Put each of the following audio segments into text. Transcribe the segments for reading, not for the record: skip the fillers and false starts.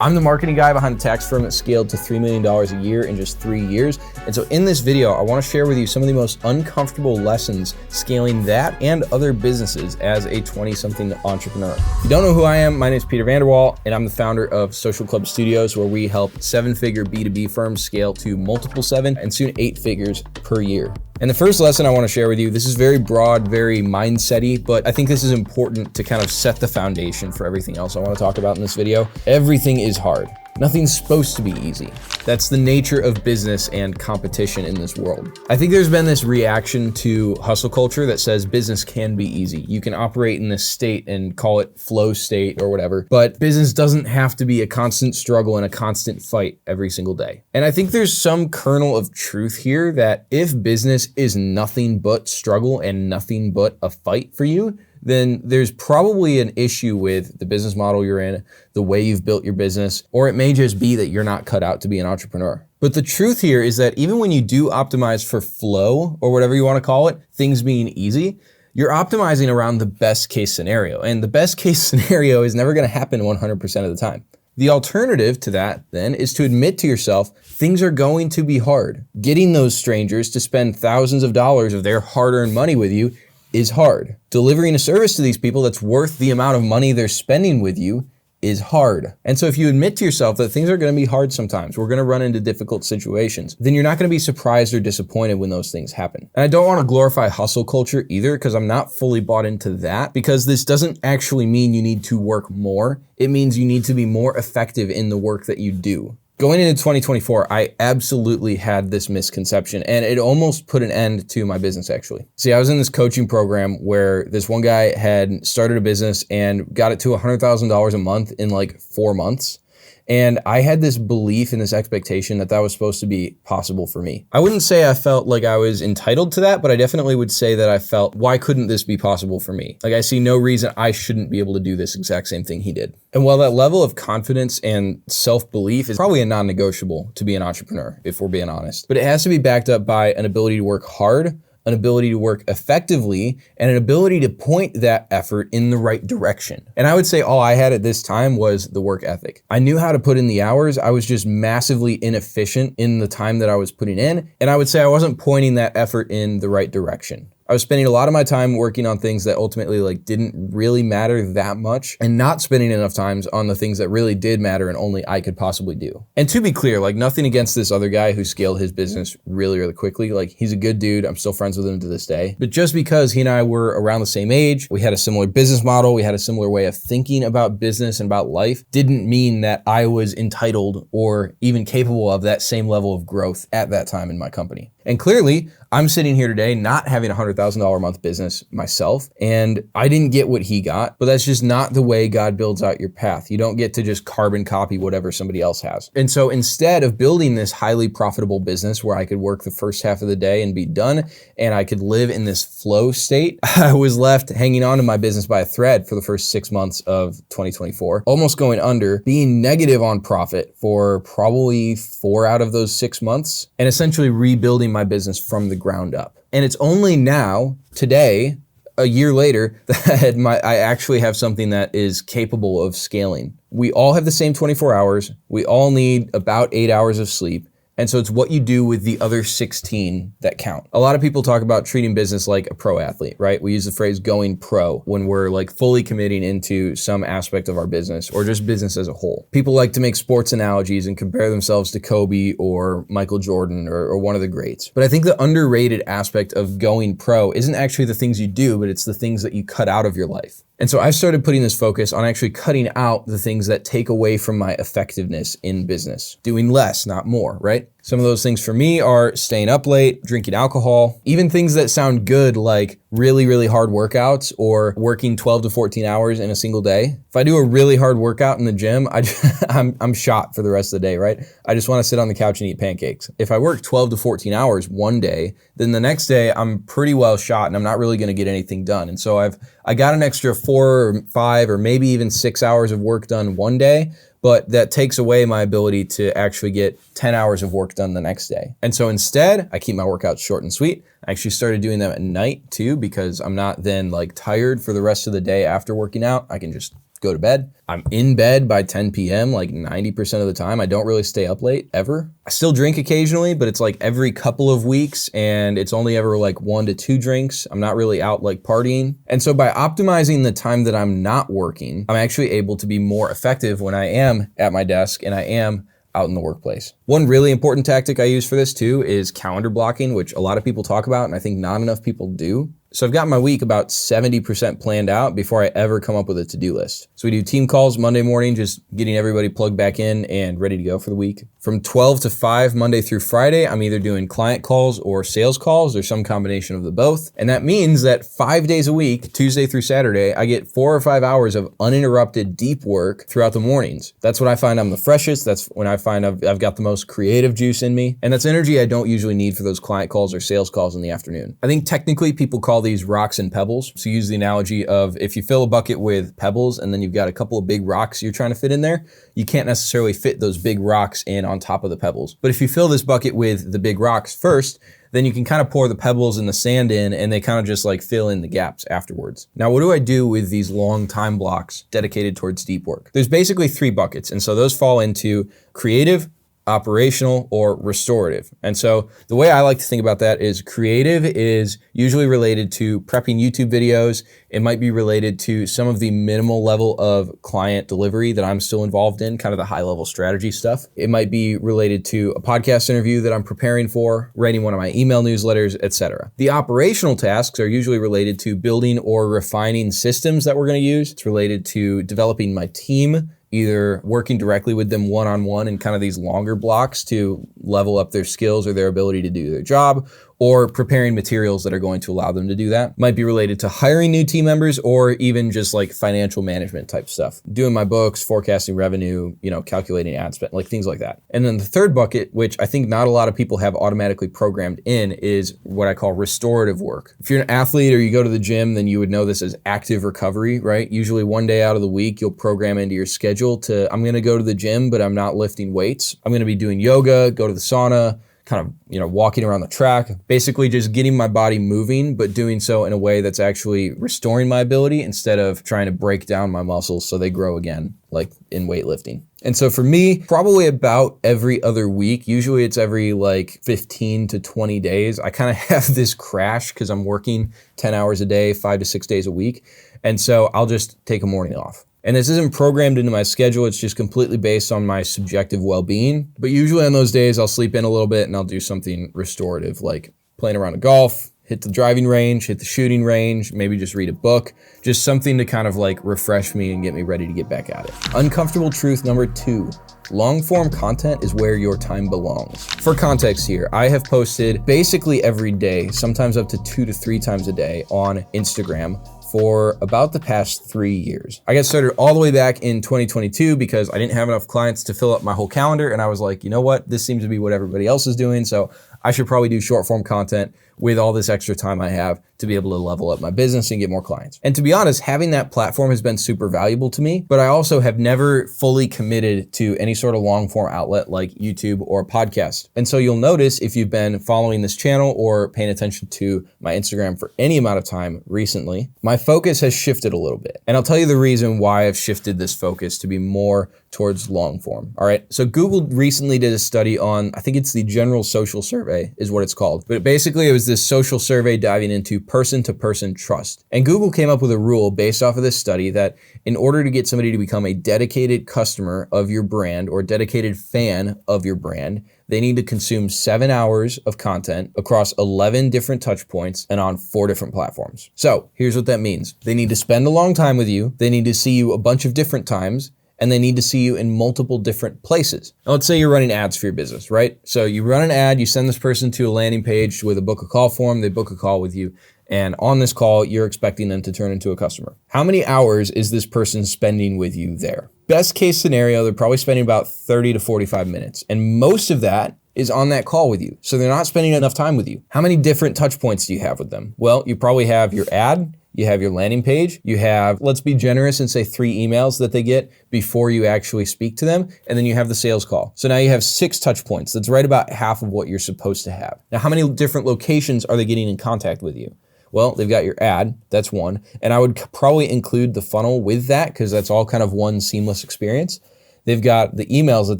I'm the marketing guy behind the tax firm that scaled to $3 million a year in just 3 years. And so in this video, I want to share with you some of the most uncomfortable lessons scaling that and other businesses as a 20-something entrepreneur. If you don't know who I am, my name is Peter Vanderwall, and I'm the founder of Social Club Studios, where we help 7-figure B2B firms scale to multiple 7 and soon 8 figures per year. And the first lesson I want to share with you, this is very broad, very mindset-y, but I think this is important to kind of set the foundation for everything else I want to talk about in this video. Everything is hard. Nothing's supposed to be easy. That's the nature of business and competition in this world. I think there's been this reaction to hustle culture that says business can be easy. You can operate in this state and call it flow state or whatever, but business doesn't have to be a constant struggle and a constant fight every single day. And I think there's some kernel of truth here that if business is nothing but struggle and nothing but a fight for you, then there's probably an issue with the business model you're in, the way you've built your business, or it may just be that you're not cut out to be an entrepreneur. But the truth here is that even when you do optimize for flow, or whatever you want to call it, things being easy, you're optimizing around the best case scenario. And the best case scenario is never going to happen 100% of the time. The alternative to that, then, is to admit to yourself, things are going to be hard. Getting those strangers to spend thousands of dollars of their hard-earned money with you is hard. Delivering a service to these people that's worth the amount of money they're spending with you is hard. And so if you admit to yourself that things are going to be hard sometimes, we're going to run into difficult situations, then you're not going to be surprised or disappointed when those things happen. And I don't want to glorify hustle culture either, because I'm not fully bought into that, because this doesn't actually mean you need to work more. It means you need to be more effective in the work that you do. Going into 2024, I absolutely had this misconception, and it almost put an end to my business, actually. See, I was in this coaching program where this one guy had started a business and got it to $100,000 a month in like 4 months. And I had this belief and this expectation that that was supposed to be possible for me. I wouldn't say I felt like I was entitled to that, but I definitely would say that I felt, why couldn't this be possible for me? Like, I see no reason I shouldn't be able to do this exact same thing he did. And while that level of confidence and self-belief is probably a non-negotiable to be an entrepreneur, if we're being honest, but it has to be backed up by an ability to work hard, an ability to work effectively, and an ability to point that effort in the right direction. And I would say all I had at this time was the work ethic. I knew how to put in the hours. I was just massively inefficient in the time that I was putting in. And I would say I wasn't pointing that effort in the right direction. I was spending a lot of my time working on things that ultimately didn't really matter that much, and not spending enough time on the things that really did matter and only I could possibly do. And to be clear, nothing against this other guy who scaled his business really, really quickly. He's a good dude. I'm still friends with him to this day. But just because he and I were around the same age, we had a similar business model, we had a similar way of thinking about business and about life, didn't mean that I was entitled or even capable of that same level of growth at that time in my company. And clearly, I'm sitting here today not having a $100,000 a month business myself, and I didn't get what he got, but that's just not the way God builds out your path. You don't get to just carbon copy whatever somebody else has. And so instead of building this highly profitable business where I could work the first half of the day and be done, and I could live in this flow state, I was left hanging on to my business by a thread for the first 6 months of 2024, almost going under, being negative on profit for probably 4 out of those 6 months, and essentially rebuilding my business from the ground up. And it's only now, today, a year later, that I actually have something that is capable of scaling. We all have the same 24 hours. We all need about 8 hours of sleep. And so it's what you do with the other 16 that count. A lot of people talk about treating business like a pro athlete, right? We use the phrase going pro when we're fully committing into some aspect of our business or just business as a whole. People like to make sports analogies and compare themselves to Kobe or Michael Jordan or one of the greats. But I think the underrated aspect of going pro isn't actually the things you do, but it's the things that you cut out of your life. And so I started putting this focus on actually cutting out the things that take away from my effectiveness in business. Doing less, not more, right? Some of those things for me are staying up late, drinking alcohol, even things that sound good like really, really hard workouts or working 12 to 14 hours in a single day. If I do a really hard workout in the gym, I'm shot for the rest of the day, right? I just want to sit on the couch and eat pancakes. If I work 12 to 14 hours one day, then the next day I'm pretty well shot and I'm not really going to get anything done. And so I got an extra 4 or 5 or maybe even 6 hours of work done one day, but that takes away my ability to actually get 10 hours of work done the next day. And so instead, I keep my workouts short and sweet. I actually started doing them at night too, because I'm not then tired for the rest of the day after working out. I can just go to bed. I'm in bed by 10 p.m. like 90% of the time. I don't really stay up late ever. I still drink occasionally, but it's like every couple of weeks and it's only ever like 1 to 2 drinks. I'm not really out like partying. And so by optimizing the time that I'm not working, I'm actually able to be more effective when I am at my desk and I am out in the workplace. One really important tactic I use for this too is calendar blocking, which a lot of people talk about and I think not enough people do. So I've got my week about 70% planned out before I ever come up with a to-do list. So we do team calls Monday morning, just getting everybody plugged back in and ready to go for the week. From 12 to 5, Monday through Friday, I'm either doing client calls or sales calls or some combination of the both. And that means that 5 days a week, Tuesday through Saturday, I get 4 or 5 hours of uninterrupted deep work throughout the mornings. That's when I find I'm the freshest. That's when I find I've got the most creative juice in me. And that's energy I don't usually need for those client calls or sales calls in the afternoon. I think technically people call these rocks and pebbles. So use the analogy of if you fill a bucket with pebbles and then you've got a couple of big rocks you're trying to fit in there, you can't necessarily fit those big rocks in on top of the pebbles. But if you fill this bucket with the big rocks first, then you can kind of pour the pebbles and the sand in and they kind of just like fill in the gaps afterwards. Now, what do I do with these long time blocks dedicated towards deep work? There's basically 3 buckets. And so those fall into creative, operational, or restorative. And so the way I like to think about that is creative is usually related to prepping YouTube videos. It might be related to some of the minimal level of client delivery that I'm still involved in, kind of the high level strategy stuff. It might be related to a podcast interview that I'm preparing for, writing one of my email newsletters, etc. The operational tasks are usually related to building or refining systems that we're going to use. It's related to developing my team, either working directly with them one-on-one in kind of these longer blocks to level up their skills or their ability to do their job, or preparing materials that are going to allow them to do that. Might be related to hiring new team members or even just like financial management type stuff. Doing my books, forecasting revenue, calculating ad spend, like things like that. And then the third bucket, which I think not a lot of people have automatically programmed in, is what I call restorative work. If you're an athlete or you go to the gym, then you would know this as active recovery, right? Usually one day out of the week, you'll program into your schedule to, I'm gonna go to the gym, but I'm not lifting weights. I'm gonna be doing yoga, go to the sauna, kind of, walking around the track, basically just getting my body moving, but doing so in a way that's actually restoring my ability instead of trying to break down my muscles so they grow again, like in weightlifting. And so for me, probably about every other week, usually it's every like 15 to 20 days, I kind of have this crash because I'm working 10 hours a day, 5 to 6 days a week. And so I'll just take a morning off. And this isn't programmed into my schedule. It's just completely based on my subjective well-being. But usually on those days, I'll sleep in a little bit and I'll do something restorative, like playing around a golf, hit the driving range, hit the shooting range, maybe just read a book, just something to kind of like refresh me and get me ready to get back at it. Uncomfortable truth number 2. Long-form content is where your time belongs. For context here, I have posted basically every day, sometimes up to 2 to 3 times a day on Instagram for about the past 3 years. I got started all the way back in 2022 because I didn't have enough clients to fill up my whole calendar. And I was like, you know what? This seems to be what everybody else is doing. So I should probably do short form content with all this extra time I have to be able to level up my business and get more clients. And to be honest, having that platform has been super valuable to me, but I also have never fully committed to any sort of long form outlet like YouTube or podcast. And so you'll notice if you've been following this channel or paying attention to my Instagram for any amount of time recently, my focus has shifted a little bit. And I'll tell you the reason why I've shifted this focus to be more towards long form. All right. So Google recently did a study on, I think it's the General Social Survey is what it's called. But basically it was this social survey diving into person-to-person trust. And Google came up with a rule based off of this study that in order to get somebody to become a dedicated customer of your brand or dedicated fan of your brand, they need to consume 7 hours of content across 11 different touch points and on 4 different platforms. So here's what that means. They need to spend a long time with you. They need to see you a bunch of different times. And they need to see you in multiple different places. Now, let's say you're running ads for your business, right? So you run an ad, you send this person to a landing page with a book a call form, they book a call with you. And on this call, you're expecting them to turn into a customer. How many hours is this person spending with you there? Best case scenario, they're probably spending about 30 to 45 minutes. And most of that is on that call with you. So they're not spending enough time with you. How many different touch points do you have with them? Well, you probably have your ad, you have your landing page, you have, let's be generous and say 3 emails that they get before you actually speak to them, and then you have the sales call. So now you have 6 touch points. That's right about half of what you're supposed to have. Now, how many different locations are they getting in contact with you? Well, they've got your ad, that's one. And I would probably include the funnel with that because that's all kind of one seamless experience. They've got the emails that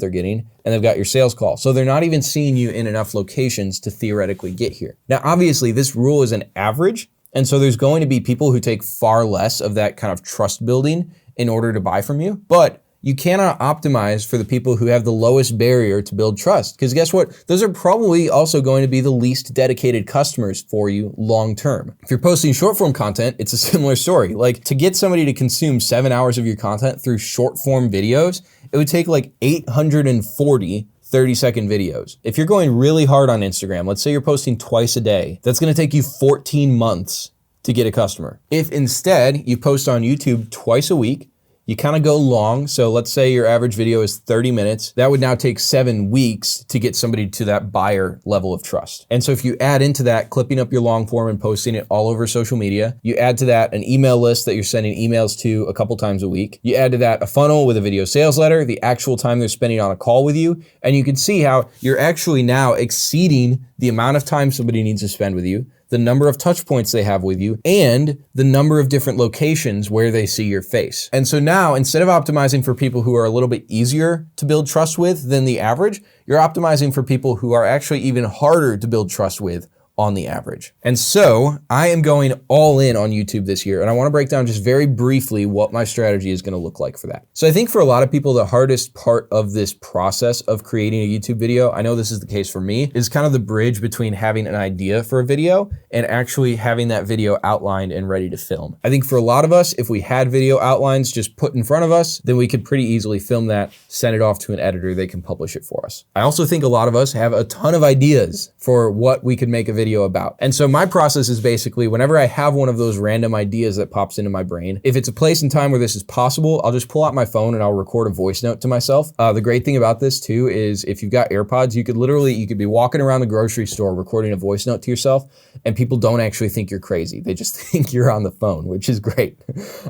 they're getting, and they've got your sales call. So they're not even seeing you in enough locations to theoretically get here. Now, obviously, this rule is an average. And so there's going to be people who take far less of that kind of trust building in order to buy from you. But you cannot optimize for the people who have the lowest barrier to build trust. Because guess what? Those are probably also going to be the least dedicated customers for you long term. If you're posting short form content, it's a similar story. Like to get somebody to consume 7 hours of your content through short form videos, it would take like 840 30-second videos. If you're going really hard on Instagram, let's say you're posting twice a day, that's gonna take you 14 months to get a customer. If instead you post on YouTube twice a week, you kind of go long. So let's say your average video is 30 minutes. That would now take 7 weeks to get somebody to that buyer level of trust. And so if you add into that, clipping up your long form and posting it all over social media, you add to that an email list that you're sending emails to a couple times a week. You add to that a funnel with a video sales letter, the actual time they're spending on a call with you. And you can see how you're actually now exceeding the amount of time somebody needs to spend with you, the number of touch points they have with you, and the number of different locations where they see your face. And so now, instead of optimizing for people who are a little bit easier to build trust with than the average, you're optimizing for people who are actually even harder to build trust with on the average. And so I am going all in on YouTube this year, and I want to break down just very briefly what my strategy is going to look like for that. So I think for a lot of people, the hardest part of this process of creating a YouTube video, I know this is the case for me, is kind of the bridge between having an idea for a video and actually having that video outlined and ready to film. I think for a lot of us, if we had video outlines just put in front of us, then we could pretty easily film that, send it off to an editor, they can publish it for us. I also think a lot of us have a ton of ideas for what we could make a video about. And so my process is basically whenever I have one of those random ideas that pops into my brain, if it's a place and time where this is possible, I'll just pull out my phone and I'll record a voice note to myself. The great thing about this too is if you've got AirPods, you could be walking around the grocery store recording a voice note to yourself, and people don't actually think you're crazy. They just think you're on the phone, which is great.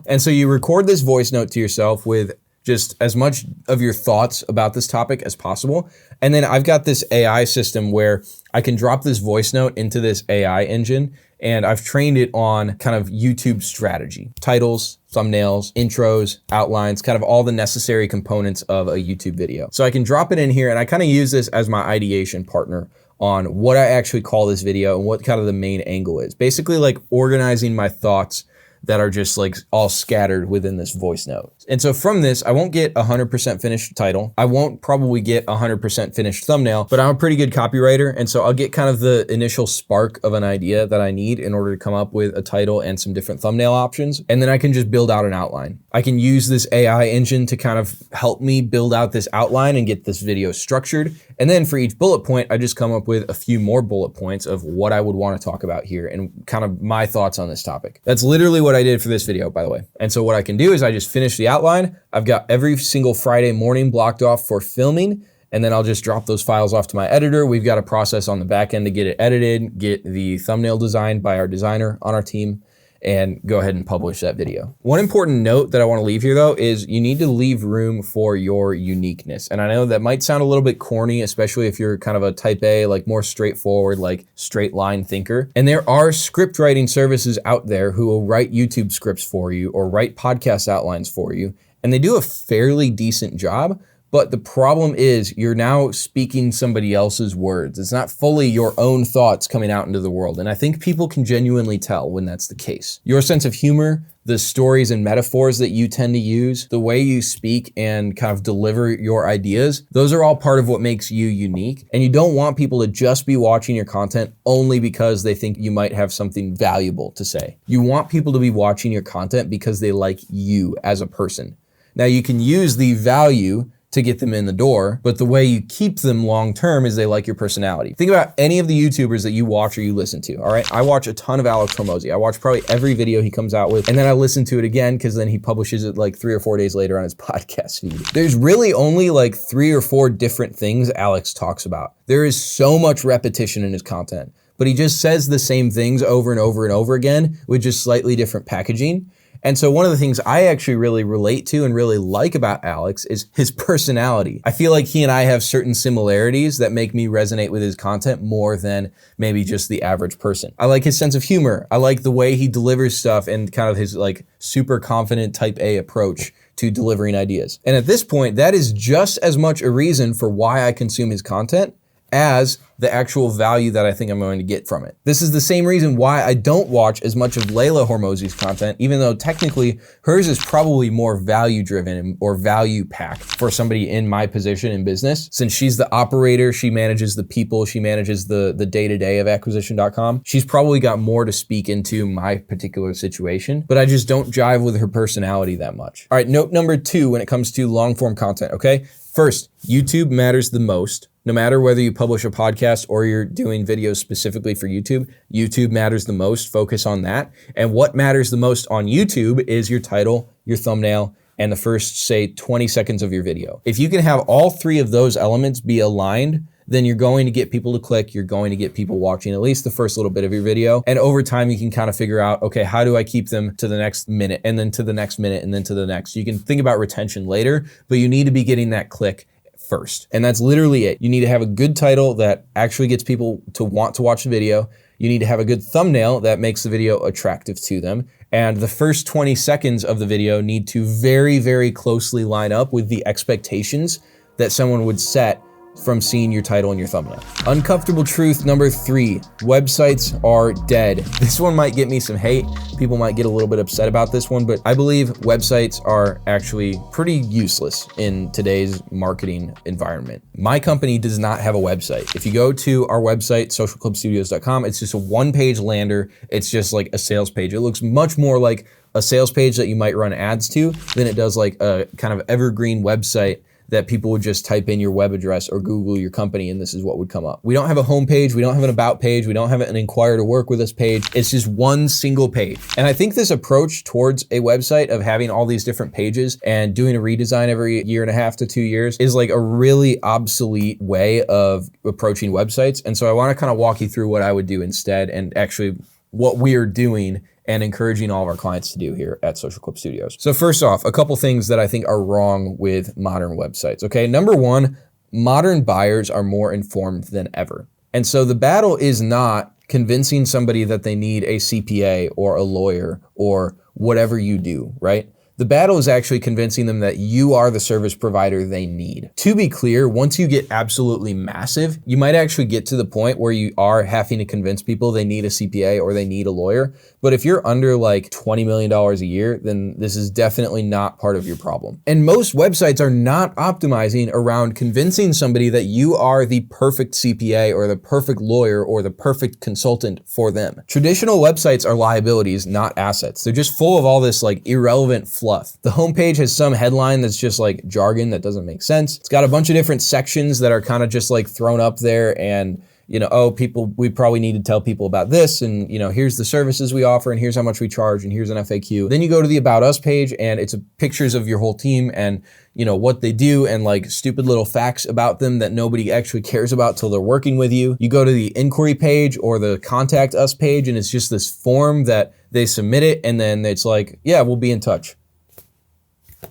And so you record this voice note to yourself with just as much of your thoughts about this topic as possible. And then I've got this AI system where I can drop this voice note into this AI engine, and I've trained it on kind of YouTube strategy, titles, thumbnails, intros, outlines, kind of all the necessary components of a YouTube video. So I can drop it in here, and I kind of use this as my ideation partner on what I actually call this video and what kind of the main angle is. Basically like organizing my thoughts that are just like all scattered within this voice note. And so from this, I won't get 100% finished title. I won't probably get 100% finished thumbnail, but I'm a pretty good copywriter. And so I'll get kind of the initial spark of an idea that I need in order to come up with a title and some different thumbnail options. And then I can just build out an outline. I can use this AI engine to kind of help me build out this outline and get this video structured. And then for each bullet point, I just come up with a few more bullet points of what I would want to talk about here and kind of my thoughts on this topic. That's literally what I did for this video, by the way. And so what I can do is I just finish the outline. I've got every single Friday morning blocked off for filming, and then I'll just drop those files off to my editor. We've got a process on the back end to get it edited, get the thumbnail designed by our designer on our team, and go ahead and publish that video. One important note that I want to leave here though is you need to leave room for your uniqueness. And I know that might sound a little bit corny, especially if you're kind of a type A, like more straightforward, like straight line thinker. And there are script writing services out there who will write YouTube scripts for you or write podcast outlines for you. And they do a fairly decent job. But the problem is you're now speaking somebody else's words. It's not fully your own thoughts coming out into the world. And I think people can genuinely tell when that's the case. Your sense of humor, the stories and metaphors that you tend to use, the way you speak and kind of deliver your ideas, those are all part of what makes you unique. And you don't want people to just be watching your content only because they think you might have something valuable to say. You want people to be watching your content because they like you as a person. Now you can use the value to get them in the door, but the way you keep them long-term is they like your personality. Think about any of the YouTubers that you watch or you listen to, all right? I watch a ton of Alex Hormozi. I watch probably every video he comes out with, and then I listen to it again because then he publishes it like 3 or 4 days later on his podcast feed. There's really only like 3 or 4 different things Alex talks about. There is so much repetition in his content, but he just says the same things over and over and over again with just slightly different packaging. And so one of the things I actually really relate to and really like about Alex is his personality. I feel like he and I have certain similarities that make me resonate with his content more than maybe just the average person. I like his sense of humor. I like the way he delivers stuff and kind of his like super confident type A approach to delivering ideas. And at this point, that is just as much a reason for why I consume his content as the actual value that I think I'm going to get from it. This is the same reason why I don't watch as much of Leila Hormozi's content, even though technically hers is probably more value driven or value packed for somebody in my position in business. Since she's the operator, she manages the people, she manages the day-to-day of acquisition.com. She's probably got more to speak into my particular situation, but I just don't jive with her personality that much. All right, note number 2 when it comes to long form content, okay? First, YouTube matters the most. No matter whether you publish a podcast or you're doing videos specifically for YouTube, YouTube matters the most. Focus on that. And what matters the most on YouTube is your title, your thumbnail, and the first, say, 20 seconds of your video. If you can have all 3 of those elements be aligned, then you're going to get people to click, you're going to get people watching at least the first little bit of your video. And over time, you can kind of figure out, okay, how do I keep them to the next minute and then to the next minute and then to the next? You can think about retention later, but you need to be getting that click first. And that's literally it. You need to have a good title that actually gets people to want to watch the video. You need to have a good thumbnail that makes the video attractive to them. And the first 20 seconds of the video need to very, very closely line up with the expectations that someone would set from seeing your title and your thumbnail. Uncomfortable truth number 3, websites are dead. This one might get me some hate. People might get a little bit upset about this one, but I believe websites are actually pretty useless in today's marketing environment. My company does not have a website. If you go to our website, socialclubstudios.com, it's just a one-page lander. It's just like a sales page. It looks much more like a sales page that you might run ads to than it does like a kind of evergreen website that people would just type in your web address or Google your company and this is what would come up. We don't have a homepage, we don't have an about page, we don't have an inquire to work with us page. It's just one single page. And I think this approach towards a website of having all these different pages and doing a redesign every 1.5 to 2 years is like a really obsolete way of approaching websites. And so I wanna kind of walk you through what I would do instead and actually what we are doing and encouraging all of our clients to do here at Social Club Studios. So first off, a couple things that I think are wrong with modern websites, okay? Number 1, modern buyers are more informed than ever. And so the battle is not convincing somebody that they need a CPA or a lawyer or whatever you do, right? The battle is actually convincing them that you are the service provider they need. To be clear, once you get absolutely massive, you might actually get to the point where you are having to convince people they need a CPA or they need a lawyer. But if you're under like $20 million a year, then this is definitely not part of your problem. And most websites are not optimizing around convincing somebody that you are the perfect CPA or the perfect lawyer or the perfect consultant for them. Traditional websites are liabilities, not assets. They're just full of all this like irrelevant fluff. The homepage has some headline that's just like jargon that doesn't make sense. It's got a bunch of different sections that are kind of just like thrown up there and oh, we probably need to tell people about this and, here's the services we offer and here's how much we charge and here's an FAQ. Then you go to the About Us page and it's pictures of your whole team and, what they do and like stupid little facts about them that nobody actually cares about till they're working with you. You go to the inquiry page or the Contact Us page and it's just this form that they submit it and then it's like, yeah, we'll be in touch.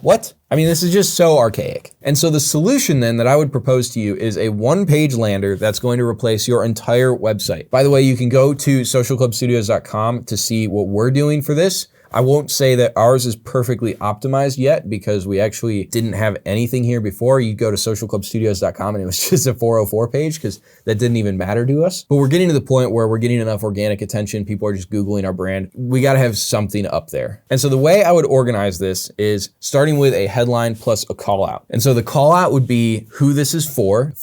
What? I mean, this is just so archaic. And so the solution then that I would propose to you is a one-page lander that's going to replace your entire website. By the way, you can go to socialclubstudios.com to see what we're doing for this. I won't say that ours is perfectly optimized yet because we actually didn't have anything here before. You go to socialclubstudios.com and it was just a 404 page because that didn't even matter to us. But we're getting to the point where we're getting enough organic attention. People are just Googling our brand. We got to have something up there. And so the way I would organize this is starting with a headline plus a call out. And so the call out would be who this is for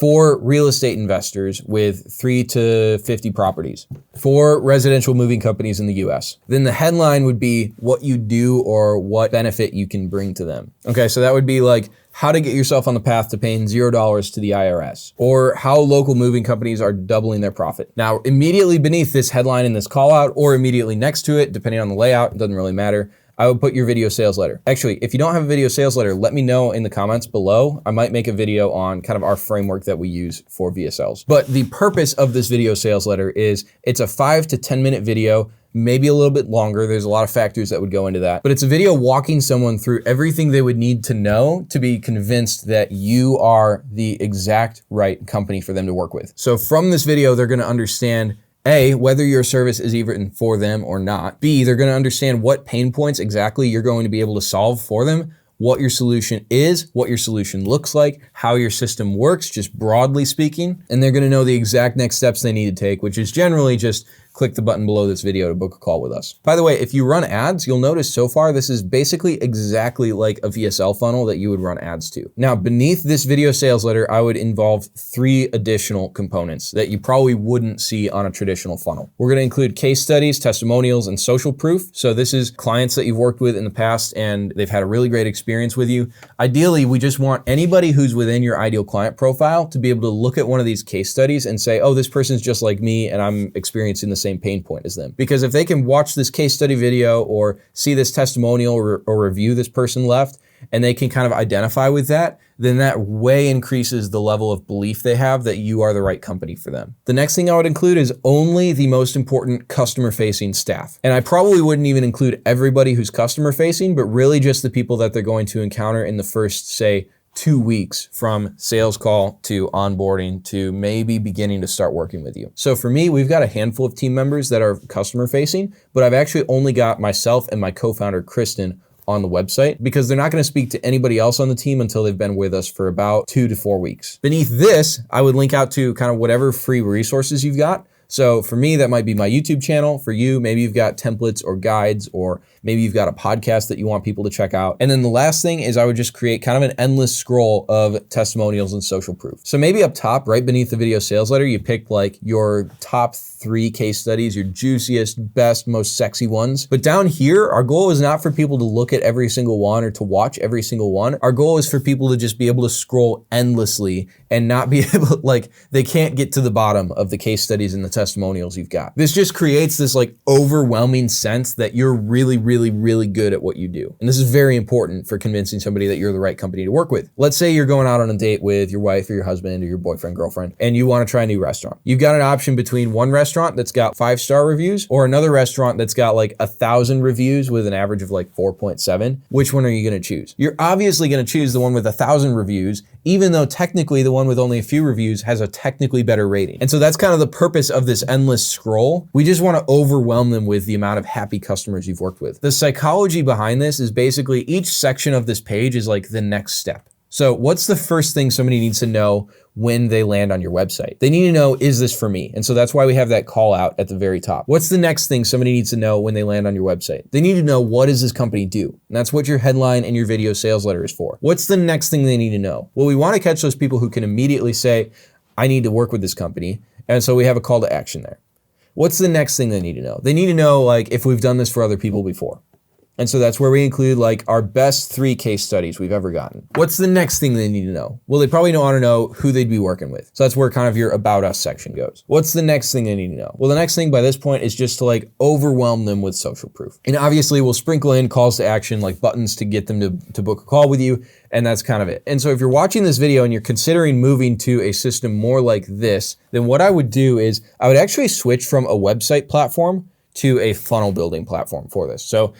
real estate investors with 3 to 50 properties, for residential moving companies in the US. Then the headline would be what you do or what benefit you can bring to them. Okay, so that would be like how to get yourself on the path to paying $0 to the IRS, or how local moving companies are doubling their profit. Now, immediately beneath this headline and this call out, or immediately next to it, depending on the layout, it doesn't really matter, I would put your video sales letter. Actually, if you don't have a video sales letter, let me know in the comments below. I might make a video on kind of our framework that we use for VSLs. But the purpose of this video sales letter is it's a 5 to 10 minute video maybe a little bit longer. There's a lot of factors that would go into that, but it's a video walking someone through everything they would need to know to be convinced that you are the exact right company for them to work with. So from this video, they're going to understand A, whether your service is even for them or not. B, they're going to understand what pain points exactly you're going to be able to solve for them, what your solution is, what your solution looks like, how your system works, just broadly speaking. And they're going to know the exact next steps they need to take, which is generally just click the button below this video to book a call with us. By the way, if you run ads, you'll notice so far this is basically exactly like a VSL funnel that you would run ads to. Now, beneath this video sales letter, I would involve 3 additional components that you probably wouldn't see on a traditional funnel. We're going to include case studies, testimonials, and social proof. So this is clients that you've worked with in the past and they've had a really great experience with you. Ideally, we just want anybody who's within your ideal client profile to be able to look at one of these case studies and say, oh, this person's just like me and I'm experiencing the same pain point as them. Because if they can watch this case study video or see this testimonial or review this person left, and they can kind of identify with that, then that way increases the level of belief they have that you are the right company for them. The next thing I would include is only the most important customer-facing staff. And I probably wouldn't even include everybody who's customer-facing, but really just the people that they're going to encounter in the first, say, 2 weeks from sales call to onboarding to maybe beginning to start working with you. So for me, we've got a handful of team members that are customer facing, but I've actually only got myself and my co-founder, Kristen, on the website because they're not going to speak to anybody else on the team until they've been with us for about 2 to 4 weeks. Beneath this, I would link out to kind of whatever free resources you've got. So for me, that might be my YouTube channel. For you, maybe you've got templates or guides, or maybe you've got a podcast that you want people to check out. And then the last thing is I would just create kind of an endless scroll of testimonials and social proof. So maybe up top, right beneath the video sales letter, you pick like your top 3 case studies, your juiciest, best, most sexy ones. But down here, our goal is not for people to look at every single one or to watch every single one. Our goal is for people to just be able to scroll endlessly and not be able, like, they can't get to the bottom of the case studies and the testimonials you've got. This just creates this like overwhelming sense that you're really, really, really good at what you do. And this is very important for convincing somebody that you're the right company to work with. Let's say you're going out on a date with your wife or your husband or your boyfriend, girlfriend, and you want to try a new restaurant. You've got an option between one restaurant that's got 5-star reviews or another restaurant that's got like 1,000 reviews with an average of like 4.7. Which one are you going to choose? You're obviously going to choose the one with 1,000 reviews, even though technically the one with only a few reviews has a technically better rating. And so that's kind of the purpose of this endless scroll. We just want to overwhelm them with the amount of happy customers you've worked with. The psychology behind this is basically each section of this page is like the next step. So what's the first thing somebody needs to know when they land on your website? They need to know, is this for me? And so that's why we have that call out at the very top. What's the next thing somebody needs to know when they land on your website? They need to know, what does this company do? And that's what your headline and your video sales letter is for. What's the next thing they need to know? Well, we want to catch those people who can immediately say, I need to work with this company. And so we have a call to action there. What's the next thing they need to know? They need to know, like, if we've done this for other people before. And so that's where we include like our best 3 case studies we've ever gotten. What's the next thing they need to know? Well, they probably don't want to know who they'd be working with. So that's where kind of your About Us section goes. What's the next thing they need to know? Well, the next thing by this point is just to like overwhelm them with social proof. And obviously we'll sprinkle in calls to action, like buttons to get them to book a call with you. And that's kind of it. And so if you're watching this video and you're considering moving to a system more like this, then what I would do is I would actually switch from a website platform to a funnel building platform for this. So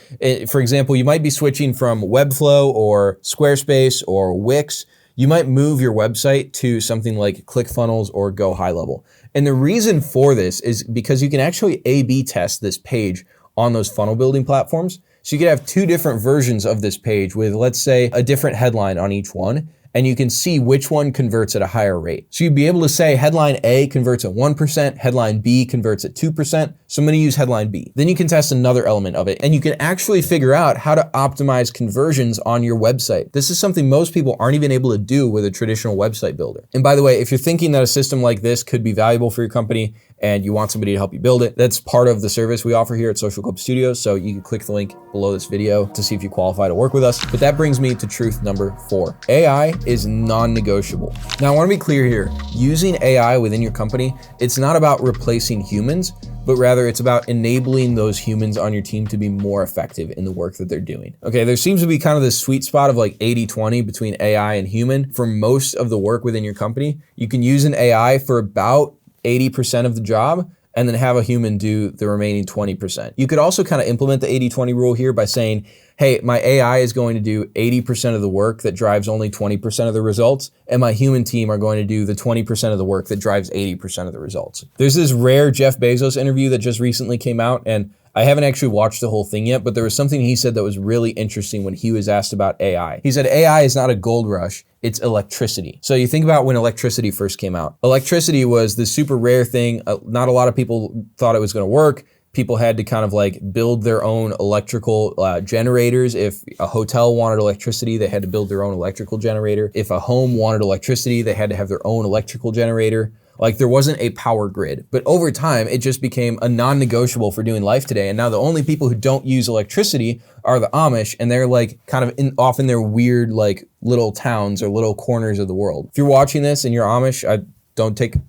for example, you might be switching from Webflow or Squarespace or Wix. You might move your website to something like ClickFunnels or Go High Level. And the reason for this is because you can actually A/B test this page on those funnel building platforms. So you could have 2 different versions of this page with, let's say, a different headline on each one, and you can see which one converts at a higher rate. So you'd be able to say headline A converts at 1%, headline B converts at 2%, so I'm gonna use headline B. Then you can test another element of it, and you can actually figure out how to optimize conversions on your website. This is something most people aren't even able to do with a traditional website builder. And by the way, if you're thinking that a system like this could be valuable for your company, and you want somebody to help you build it, that's part of the service we offer here at Social Club Studios. So you can click the link below this video to see if you qualify to work with us. But that brings me to truth number 4. AI is non-negotiable. Now, I want to be clear here. Using AI within your company, it's not about replacing humans, but rather it's about enabling those humans on your team to be more effective in the work that they're doing. Okay, there seems to be kind of this sweet spot of like 80-20 between AI and human. For most of the work within your company, you can use an AI for about 80% of the job, and then have a human do the remaining 20%. You could also kind of implement the 80-20 rule here by saying, hey, my AI is going to do 80% of the work that drives only 20% of the results, and my human team are going to do the 20% of the work that drives 80% of the results. There's this rare Jeff Bezos interview that just recently came out, and I haven't actually watched the whole thing yet, but there was something he said that was really interesting when he was asked about AI. He said AI is not a gold rush, it's electricity. So you think about when electricity first came out. Electricity was this super rare thing. Not a lot of people thought it was gonna work. People had to kind of like build their own electrical generators. If a hotel wanted electricity, they had to build their own electrical generator. If a home wanted electricity, they had to have their own electrical generator. Like there wasn't a power grid, but over time it just became a non-negotiable for doing life today. And now the only people who don't use electricity are the Amish, and they're like kind of off in their weird like little towns or little corners of the world. If you're watching this and you're Amish,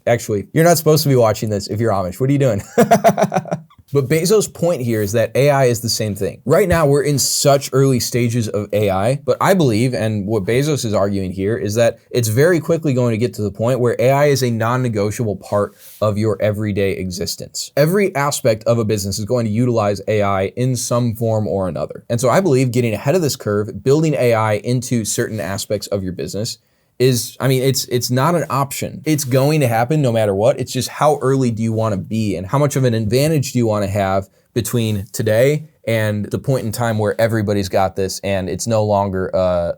actually, you're not supposed to be watching this if you're Amish. What are you doing? But Bezos' point here is that AI is the same thing. Right now, we're in such early stages of AI, but I believe, and what Bezos is arguing here, is that it's very quickly going to get to the point where AI is a non-negotiable part of your everyday existence. Every aspect of a business is going to utilize AI in some form or another. And so I believe getting ahead of this curve, building AI into certain aspects of your business, it's not an option. It's going to happen no matter what. It's just how early do you want to be and how much of an advantage do you want to have between today and the point in time where everybody's got this and it's no longer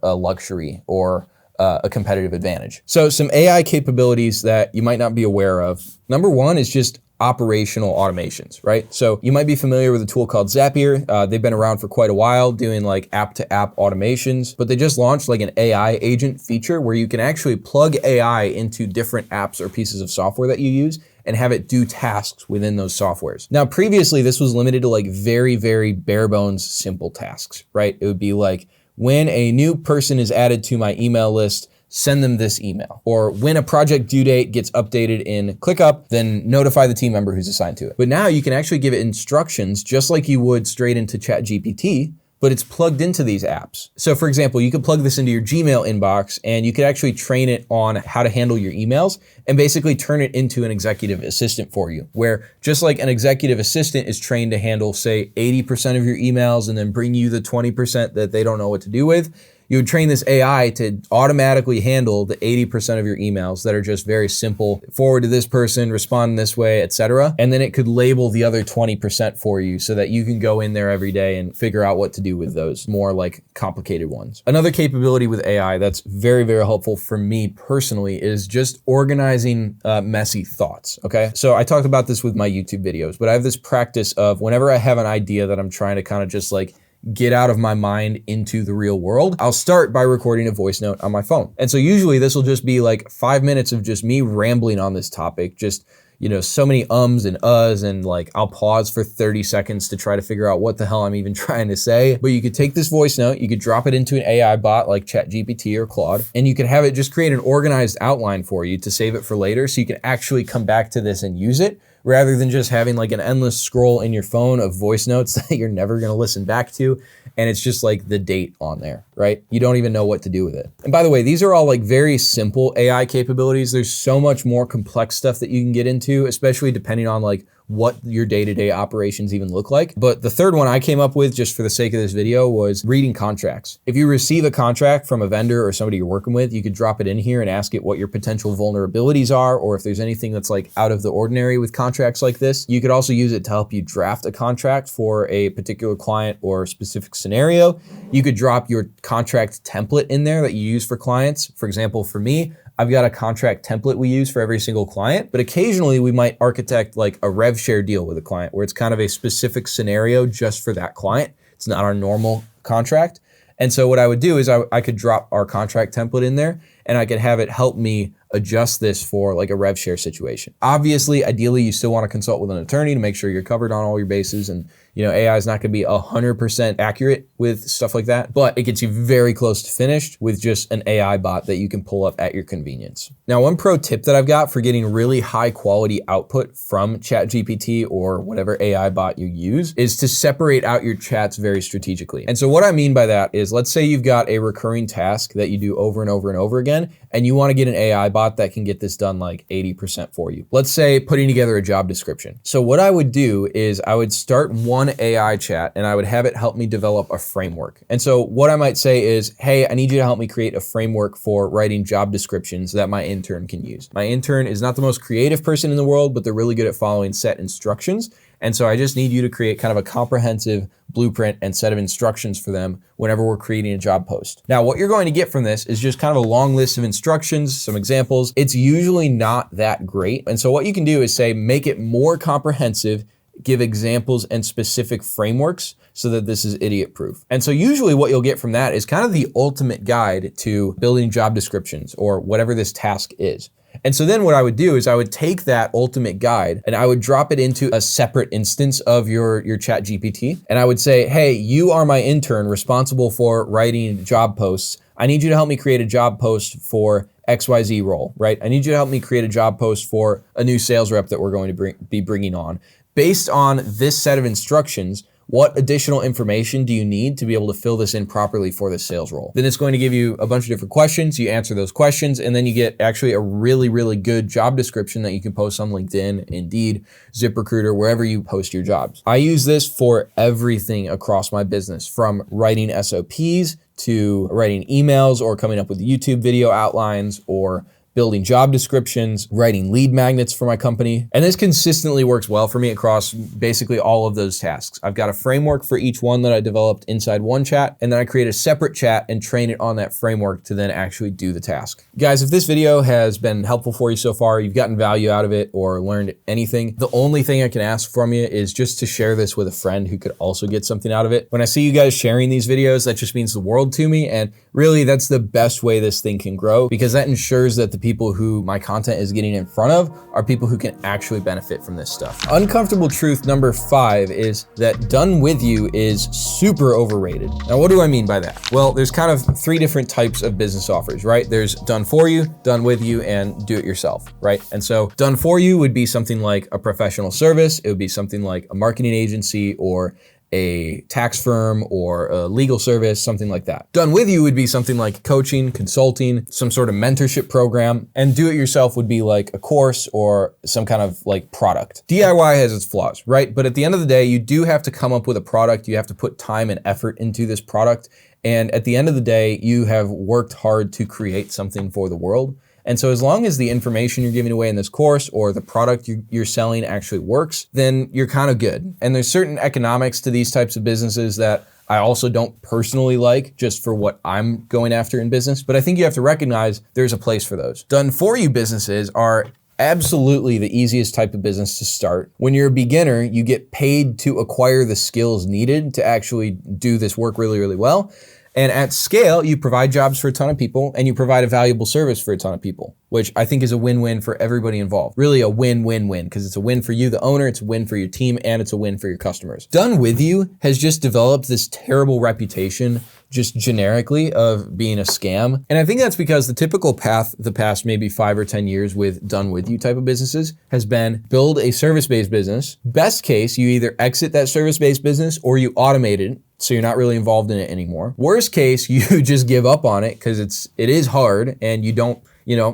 a luxury or a competitive advantage. So some AI capabilities that you might not be aware of. Number one is just operational automations, right? So you might be familiar with a tool called Zapier. They've been around for quite a while doing like app-to-app automations, but they just launched like an AI agent feature where you can actually plug AI into different apps or pieces of software that you use and have it do tasks within those softwares. Now, previously, this was limited to like very, very bare bones, simple tasks, right? It would be like, when a new person is added to my email list, send them this email. Or when a project due date gets updated in ClickUp, then notify the team member who's assigned to it. But now you can actually give it instructions just like you would straight into ChatGPT, but it's plugged into these apps. So for example, you could plug this into your Gmail inbox and you could actually train it on how to handle your emails and basically turn it into an executive assistant for you, where just like an executive assistant is trained to handle, say, 80% of your emails and then bring you the 20% that they don't know what to do with, you would train this AI to automatically handle the 80% of your emails that are just very simple, forward to this person, respond in this way, etc. And then it could label the other 20% for you so that you can go in there every day and figure out what to do with those more like complicated ones. Another capability with AI that's very, very helpful for me personally is just organizing messy thoughts, okay? So I talked about this with my YouTube videos, but I have this practice of whenever I have an idea that I'm trying to kind of just like get out of my mind into the real world, I'll start by recording a voice note on my phone. And so usually this will just be like 5 minutes of just me rambling on this topic, just, you know, so many ums and uhs, and like I'll pause for 30 seconds to try to figure out what the hell I'm even trying to say. But you could take this voice note, you could drop it into an AI bot like ChatGPT or Claude, and you could have it just create an organized outline for you to save it for later so you can actually come back to this and use it, rather than just having like an endless scroll in your phone of voice notes that you're never gonna listen back to. And it's just like the date on there, right? You don't even know what to do with it. And by the way, these are all like very simple AI capabilities. There's so much more complex stuff that you can get into, especially depending on like what your day-to-day operations even look like. But the third one I came up with just for the sake of this video was reading contracts. If you receive a contract from a vendor or somebody you're working with, you could drop it in here and ask it what your potential vulnerabilities are, or if there's anything that's like out of the ordinary with contracts like this. You could also use it to help you draft a contract for a particular client or specific scenario. You could drop your contract template in there that you use for clients. For example, for me, I've got a contract template we use for every single client, but occasionally we might architect like a rev share deal with a client where it's kind of a specific scenario just for that client. It's not our normal contract. And so what I would do is I could drop our contract template in there and I could have it help me adjust this for like a rev share situation. Obviously, ideally, you still want to consult with an attorney to make sure you're covered on all your bases, and you know, AI is not going to be 100% accurate with stuff like that, but it gets you very close to finished with just an AI bot that you can pull up at your convenience. Now, one pro tip that I've got for getting really high quality output from ChatGPT or whatever AI bot you use is to separate out your chats very strategically. And so what I mean by that is, let's say you've got a recurring task that you do over and over and over again, 10, and you want to get an AI bot that can get this done like 80% for you. Let's say putting together a job description. So what I would do is I would start one AI chat and I would have it help me develop a framework. And so what I might say is, hey, I need you to help me create a framework for writing job descriptions that my intern can use. My intern is not the most creative person in the world, but they're really good at following set instructions. And so I just need you to create kind of a comprehensive blueprint and set of instructions for them whenever we're creating a job post. Now, what you're going to get from this is just kind of a long list of instructions, some examples. It's usually not that great. And so what you can do is say, make it more comprehensive, give examples and specific frameworks so that this is idiot proof. And so usually what you'll get from that is kind of the ultimate guide to building job descriptions or whatever this task is. And so then what I would do is I would take that ultimate guide and I would drop it into a separate instance of your ChatGPT. And I would say, hey, you are my intern responsible for writing job posts. I need you to help me create a job post for XYZ role, right? I need you to help me create a job post for a new sales rep that we're going to be bringing on. Based on this set of instructions, what additional information do you need to be able to fill this in properly for the sales role? Then it's going to give you a bunch of different questions. You answer those questions, and then you get actually a really, really good job description that you can post on LinkedIn, Indeed, ZipRecruiter, wherever you post your jobs. I use this for everything across my business, from writing SOPs to writing emails or coming up with YouTube video outlines or building job descriptions, writing lead magnets for my company. And this consistently works well for me across basically all of those tasks. I've got a framework for each one that I developed inside one chat, and then I create a separate chat and train it on that framework to then actually do the task. Guys, if this video has been helpful for you so far, you've gotten value out of it or learned anything, the only thing I can ask from you is just to share this with a friend who could also get something out of it. When I see you guys sharing these videos, that just means the world to me. And really, that's the best way this thing can grow, because that ensures that the people who my content is getting in front of are people who can actually benefit from this stuff. Uncomfortable truth number 5 is that done with you is super overrated. Now, what do I mean by that? Well, there's kind of 3 different types of business offers, right? There's done for you, done with you, and do it yourself, right? And so done for you would be something like a professional service. It would be something like a marketing agency or a tax firm or a legal service, something like that. Done with you would be something like coaching, consulting, some sort of mentorship program, and do it yourself would be like a course or some kind of like product. DIY has its flaws, right? But at the end of the day, you do have to come up with a product. You have to put time and effort into this product. And at the end of the day, you have worked hard to create something for the world. And so as long as the information you're giving away in this course or the product you're selling actually works, then you're kind of good. And there's certain economics to these types of businesses that I also don't personally like just for what I'm going after in business, but I think you have to recognize there's a place for those. Done for you businesses are absolutely the easiest type of business to start. When you're a beginner, you get paid to acquire the skills needed to actually do this work really, really well. And at scale, you provide jobs for a ton of people and you provide a valuable service for a ton of people, which I think is a win-win for everybody involved. Really a win-win-win, because it's a win for you, the owner, it's a win for your team, and it's a win for your customers. Done with you has just developed this terrible reputation just generically of being a scam. And I think that's because the typical path the past maybe 5 or 10 years with done with you type of businesses has been build a service-based business. Best case, you either exit that service-based business or you automate it, so you're not really involved in it anymore. Worst case, you just give up on it because it is hard and you don't,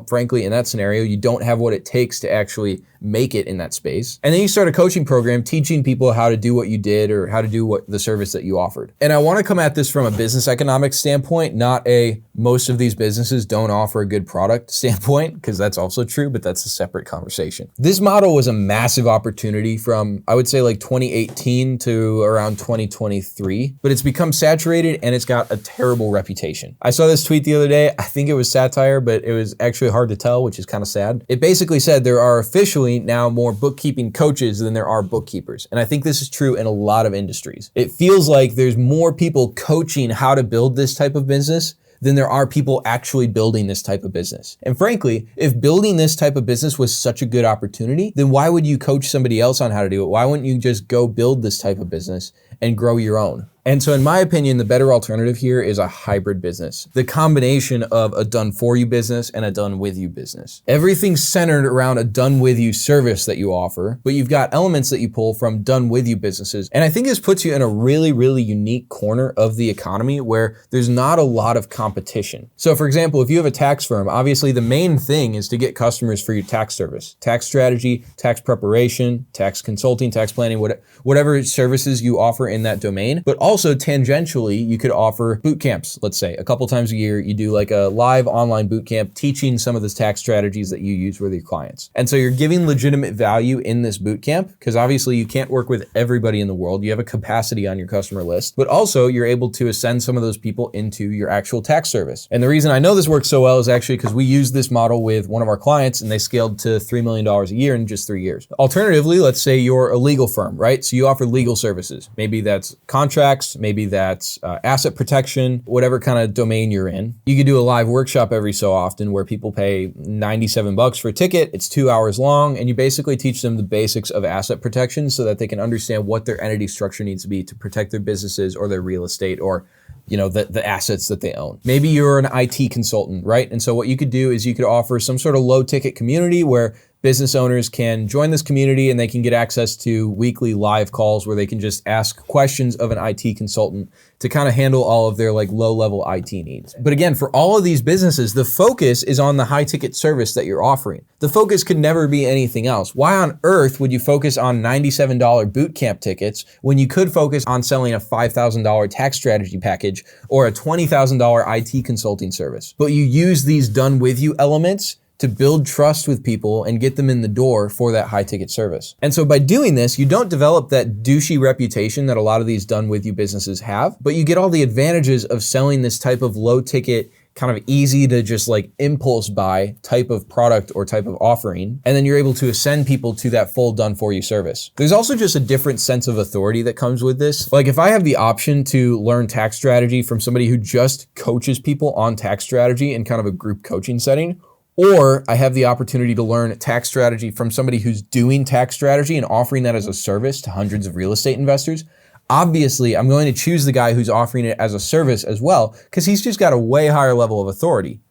frankly, in that scenario, you don't have what it takes to actually make it in that space. And then you start a coaching program teaching people how to do what you did or how to do what the service that you offered. And I want to come at this from a business economics standpoint, not a most of these businesses don't offer a good product standpoint, because that's also true, but that's a separate conversation. This model was a massive opportunity from, I would say, like 2018 to around 2023, but it's become saturated and it's got a terrible reputation. I saw this tweet the other day. I think it was satire, but it was actually hard to tell, which is kind of sad. It basically said there are officially now more bookkeeping coaches than there are bookkeepers. And I think this is true in a lot of industries. It feels like there's more people coaching how to build this type of business than there are people actually building this type of business. And frankly, if building this type of business was such a good opportunity, then why would you coach somebody else on how to do it? Why wouldn't you just go build this type of business and grow your own? And so in my opinion, the better alternative here is a hybrid business. The combination of a done for you business and a done with you business. Everything's centered around a done with you service that you offer, but you've got elements that you pull from done with you businesses. And I think this puts you in a really, really unique corner of the economy where there's not a lot of competition. So for example, if you have a tax firm, obviously the main thing is to get customers for your tax service, tax strategy, tax preparation, tax consulting, tax planning, whatever services you offer in that domain. But also tangentially, you could offer boot camps, let's say a couple times a year, you do like a live online boot camp teaching some of the tax strategies that you use with your clients. And so you're giving legitimate value in this boot camp because obviously you can't work with everybody in the world. You have a capacity on your customer list, but also you're able to ascend some of those people into your actual tax service. And the reason I know this works so well is actually because we used this model with one of our clients and they scaled to $3 million a year in just 3 years. Alternatively, let's say you're a legal firm, right? So you offer legal services. Maybe that's contracts, maybe that's asset protection, whatever kind of domain you're in. You could do a live workshop every so often where people pay $97 for a ticket. It's 2 hours long and you basically teach them the basics of asset protection so that they can understand what their entity structure needs to be to protect their businesses or their real estate or the assets that they own. Maybe you're an IT consultant, right? And so what you could do is you could offer some sort of low ticket community where business owners can join this community and they can get access to weekly live calls where they can just ask questions of an IT consultant to kind of handle all of their like low level IT needs. But again, for all of these businesses, the focus is on the high ticket service that you're offering. The focus could never be anything else. Why on earth would you focus on $97 boot camp tickets when you could focus on selling a $5,000 tax strategy package or a $20,000 IT consulting service? But you use these done with you elements to build trust with people and get them in the door for that high ticket service. And so by doing this, you don't develop that douchey reputation that a lot of these done with you businesses have, but you get all the advantages of selling this type of low ticket, kind of easy to just like impulse buy type of product or type of offering. And then you're able to ascend people to that full done for you service. There's also just a different sense of authority that comes with this. Like if I have the option to learn tax strategy from somebody who just coaches people on tax strategy in kind of a group coaching setting, or I have the opportunity to learn tax strategy from somebody who's doing tax strategy and offering that as a service to hundreds of real estate investors, obviously I'm going to choose the guy who's offering it as a service as well, because he's just got a way higher level of authority.